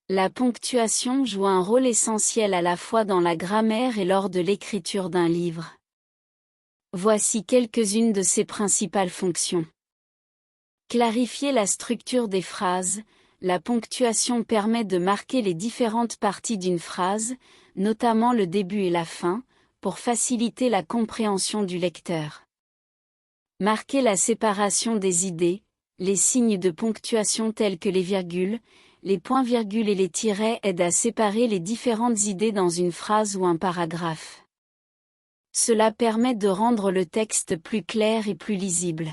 La ponctuation joue un rôle essentiel à la fois dans la grammaire et lors de l'écriture d'un livre. Voici quelques-unes de ses principales fonctions. Clarifier la structure des phrases. La ponctuation permet de marquer les différentes parties d'une phrase, notamment le début et la fin, pour faciliter la compréhension du lecteur. Marquer la séparation des idées. Les signes de ponctuation tels que les virgules, les points-virgules et les tirets aident à séparer les différentes idées dans une phrase ou un paragraphe. Cela permet de rendre le texte plus clair et plus lisible.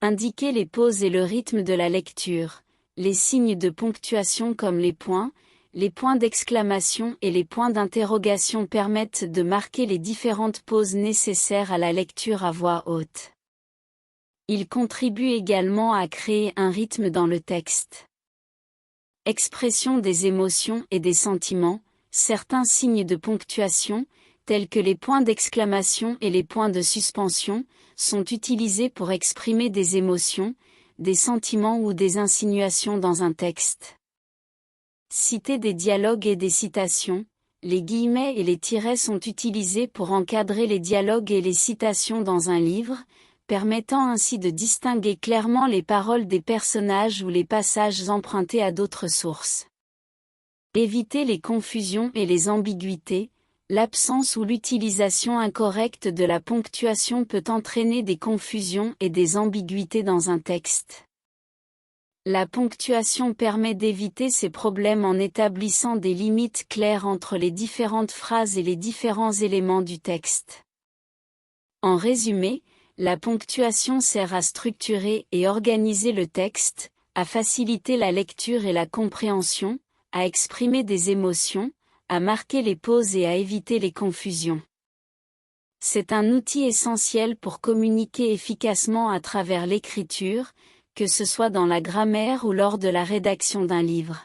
Indiquer les pauses et le rythme de la lecture. Les signes de ponctuation comme les points d'exclamation et les points d'interrogation permettent de marquer les différentes pauses nécessaires à la lecture à voix haute. Ils contribuent également à créer un rythme dans le texte. Expression des émotions et des sentiments. Certains signes de ponctuation, tels que les points d'exclamation et les points de suspension, sont utilisés pour exprimer des émotions, des sentiments ou des insinuations dans un texte. Citer des dialogues et des citations. Les guillemets et les tirets sont utilisés pour encadrer les dialogues et les citations dans un livre, permettant ainsi de distinguer clairement les paroles des personnages ou les passages empruntés à d'autres sources. Éviter les confusions et les ambiguïtés. L'absence ou l'utilisation incorrecte de la ponctuation peut entraîner des confusions et des ambiguïtés dans un texte. La ponctuation permet d'éviter ces problèmes en établissant des limites claires entre les différentes phrases et les différents éléments du texte. En résumé, la ponctuation sert à structurer et organiser le texte, à faciliter la lecture et la compréhension, à exprimer des émotions, à marquer les pauses et à éviter les confusions. C'est un outil essentiel pour communiquer efficacement à travers l'écriture, que ce soit dans la grammaire ou lors de la rédaction d'un livre.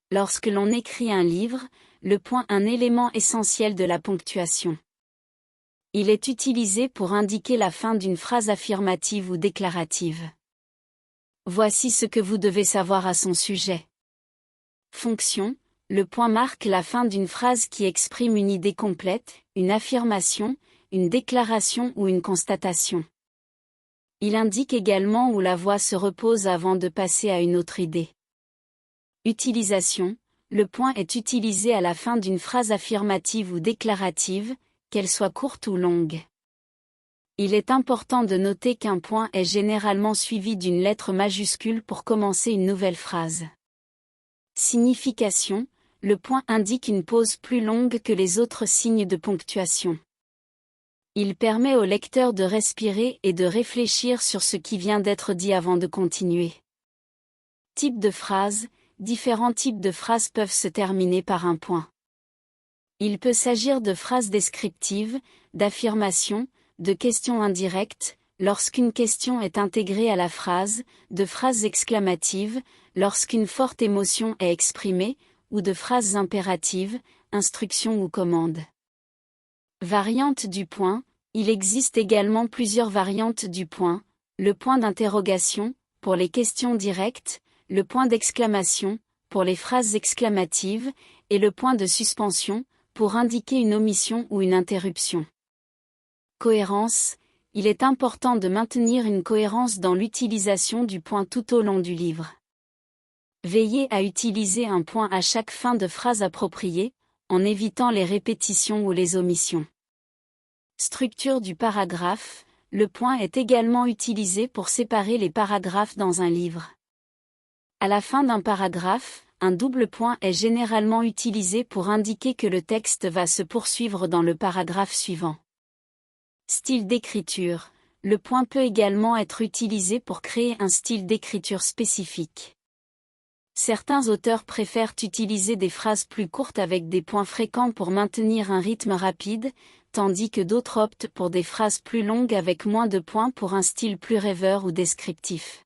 Lorsque l'on écrit un livre, le point est un élément essentiel de la ponctuation. Il est utilisé pour indiquer la fin d'une phrase affirmative ou déclarative. Voici ce que vous devez savoir à son sujet. Fonction. Le point marque la fin d'une phrase qui exprime une idée complète, une affirmation, une déclaration ou une constatation. Il indique également où la voix se repose avant de passer à une autre idée. Utilisation. Le point est utilisé à la fin d'une phrase affirmative ou déclarative, qu'elle soit courte ou longue. Il est important de noter qu'un point est généralement suivi d'une lettre majuscule pour commencer une nouvelle phrase. Signification. Le point indique une pause plus longue que les autres signes de ponctuation. Il permet au lecteur de respirer et de réfléchir sur ce qui vient d'être dit avant de continuer. Type de phrase. Différents types de phrases peuvent se terminer par un point. Il peut s'agir de phrases descriptives, d'affirmations, de questions indirectes, lorsqu'une question est intégrée à la phrase, de phrases exclamatives, lorsqu'une forte émotion est exprimée, ou de phrases impératives, instructions ou commandes. Variante du point. Il existe également plusieurs variantes du point. Le point d'interrogation, pour les questions directes, le point d'exclamation, pour les phrases exclamatives, et le point de suspension, pour indiquer une omission ou une interruption. Cohérence. Il est important de maintenir une cohérence dans l'utilisation du point tout au long du livre. Veillez à utiliser un point à chaque fin de phrase appropriée, en évitant les répétitions ou les omissions. Structure du paragraphe. Le point est également utilisé pour séparer les paragraphes dans un livre. À la fin d'un paragraphe, un double point est généralement utilisé pour indiquer que le texte va se poursuivre dans le paragraphe suivant. Style d'écriture. Le point peut également être utilisé pour créer un style d'écriture spécifique. Certains auteurs préfèrent utiliser des phrases plus courtes avec des points fréquents pour maintenir un rythme rapide, tandis que d'autres optent pour des phrases plus longues avec moins de points pour un style plus rêveur ou descriptif.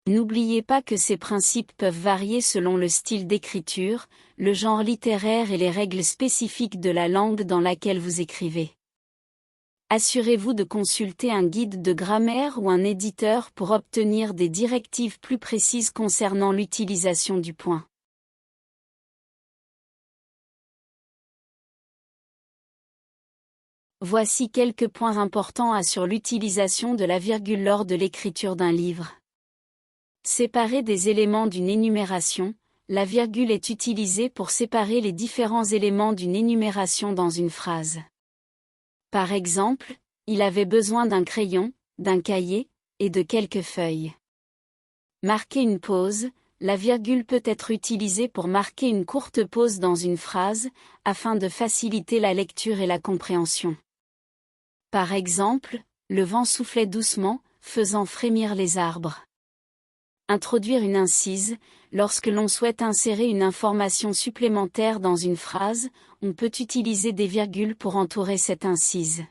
N'oubliez pas que ces principes peuvent varier selon le style d'écriture, le genre littéraire et les règles spécifiques de la langue dans laquelle vous écrivez. Assurez-vous de consulter un guide de grammaire ou un éditeur pour obtenir des directives plus précises concernant l'utilisation du point. Voici quelques points importants sur l'utilisation de la virgule lors de l'écriture d'un livre. Séparer des éléments d'une énumération. La virgule est utilisée pour séparer les différents éléments d'une énumération dans une phrase. Par exemple, il avait besoin d'un crayon, d'un cahier, et de quelques feuilles. Marquer une pause. La virgule peut être utilisée pour marquer une courte pause dans une phrase, afin de faciliter la lecture et la compréhension. Par exemple, le vent soufflait doucement, faisant frémir les arbres. Introduire une incise. Lorsque l'on souhaite insérer une information supplémentaire dans une phrase, on peut utiliser des virgules pour entourer cette incise.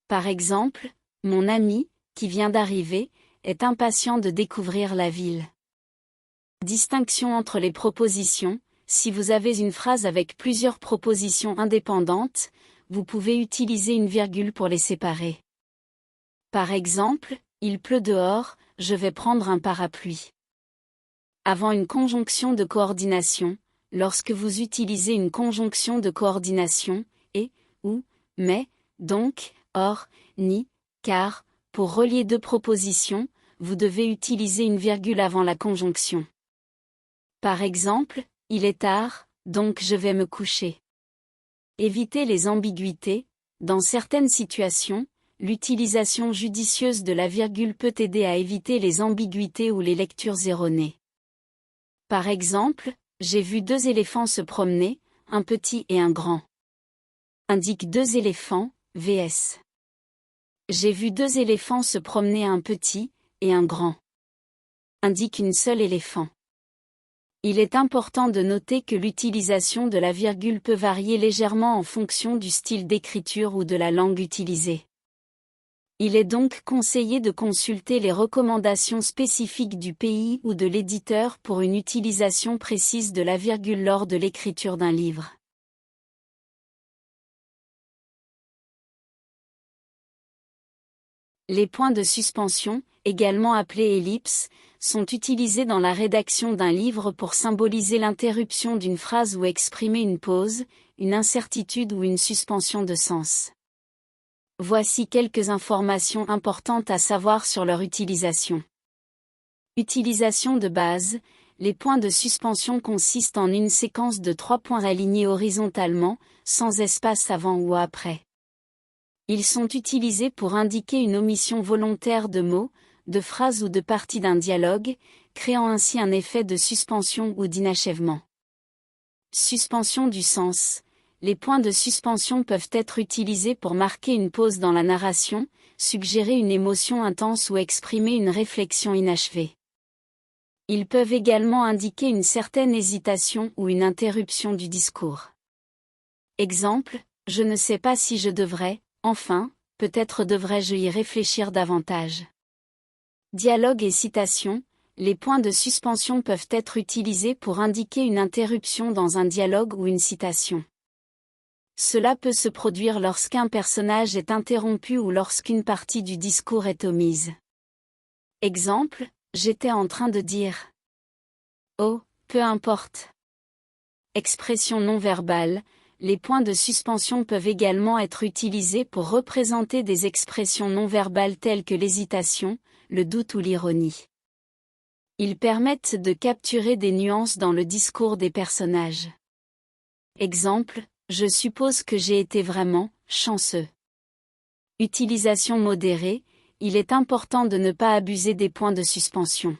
Par exemple, mon ami, qui vient d'arriver, est impatient de découvrir la ville. Distinction entre les propositions. Si vous avez une phrase avec plusieurs propositions indépendantes, vous pouvez utiliser une virgule pour les séparer. Par exemple, il pleut dehors, je vais prendre un parapluie. Avant une conjonction de coordination, lorsque vous utilisez une conjonction de coordination, et, ou, mais, donc, or, ni, car, pour relier deux propositions, vous devez utiliser une virgule avant la conjonction. Par exemple, il est tard, donc je vais me coucher. Évitez les ambiguïtés. Dans certaines situations, l'utilisation judicieuse de la virgule peut aider à éviter les ambiguïtés ou les lectures erronées. Par exemple, j'ai vu deux éléphants se promener, un petit et un grand. Indique deux éléphants, vs. J'ai vu deux éléphants se promener, un petit et un grand. Indique une seule éléphant. Il est important de noter que l'utilisation de la virgule peut varier légèrement en fonction du style d'écriture ou de la langue utilisée. Il est donc conseillé de consulter les recommandations spécifiques du pays ou de l'éditeur pour une utilisation précise de la virgule lors de l'écriture d'un livre. Les points de suspension, également appelés ellipses, sont utilisés dans la rédaction d'un livre pour symboliser l'interruption d'une phrase ou exprimer une pause, une incertitude ou une suspension de sens. Voici quelques informations importantes à savoir sur leur utilisation. Utilisation de base. Les points de suspension consistent en une séquence de 3 points alignés horizontalement, sans espace avant ou après. Ils sont utilisés pour indiquer une omission volontaire de mots, de phrases ou de parties d'un dialogue, créant ainsi un effet de suspension ou d'inachèvement. Suspension du sens. Les points de suspension peuvent être utilisés pour marquer une pause dans la narration, suggérer une émotion intense ou exprimer une réflexion inachevée. Ils peuvent également indiquer une certaine hésitation ou une interruption du discours. Exemple, je ne sais pas si je devrais, enfin, peut-être devrais-je y réfléchir davantage. Dialogue et citation. Les points de suspension peuvent être utilisés pour indiquer une interruption dans un dialogue ou une citation. Cela peut se produire lorsqu'un personnage est interrompu ou lorsqu'une partie du discours est omise. Exemple, j'étais en train de dire. Oh, peu importe. Expression non verbale. Les points de suspension peuvent également être utilisés pour représenter des expressions non verbales telles que l'hésitation, le doute ou l'ironie. Ils permettent de capturer des nuances dans le discours des personnages. Exemple, je suppose que j'ai été vraiment chanceux. Utilisation modérée. Il est important de ne pas abuser des points de suspension.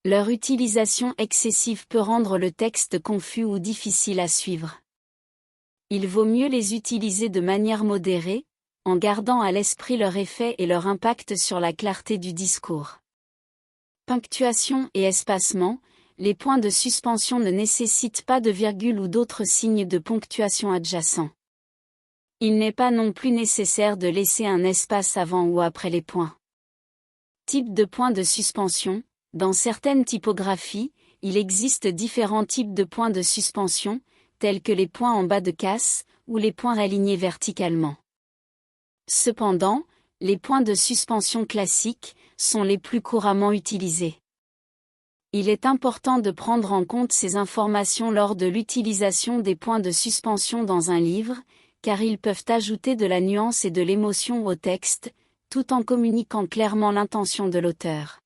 Leur utilisation excessive peut rendre le texte confus ou difficile à suivre. Il vaut mieux les utiliser de manière modérée, en gardant à l'esprit leur effet et leur impact sur la clarté du discours. Ponctuation et espacement. Les points de suspension ne nécessitent pas de virgule ou d'autres signes de ponctuation adjacents. Il n'est pas non plus nécessaire de laisser un espace avant ou après les points. Type de points de suspension. Dans certaines typographies, il existe différents types de points de suspension, tels que les points en bas de casse, ou les points alignés verticalement. Cependant, les points de suspension classiques sont les plus couramment utilisés. Il est important de prendre en compte ces informations lors de l'utilisation des points de suspension dans un livre, car ils peuvent ajouter de la nuance et de l'émotion au texte, tout en communiquant clairement l'intention de l'auteur.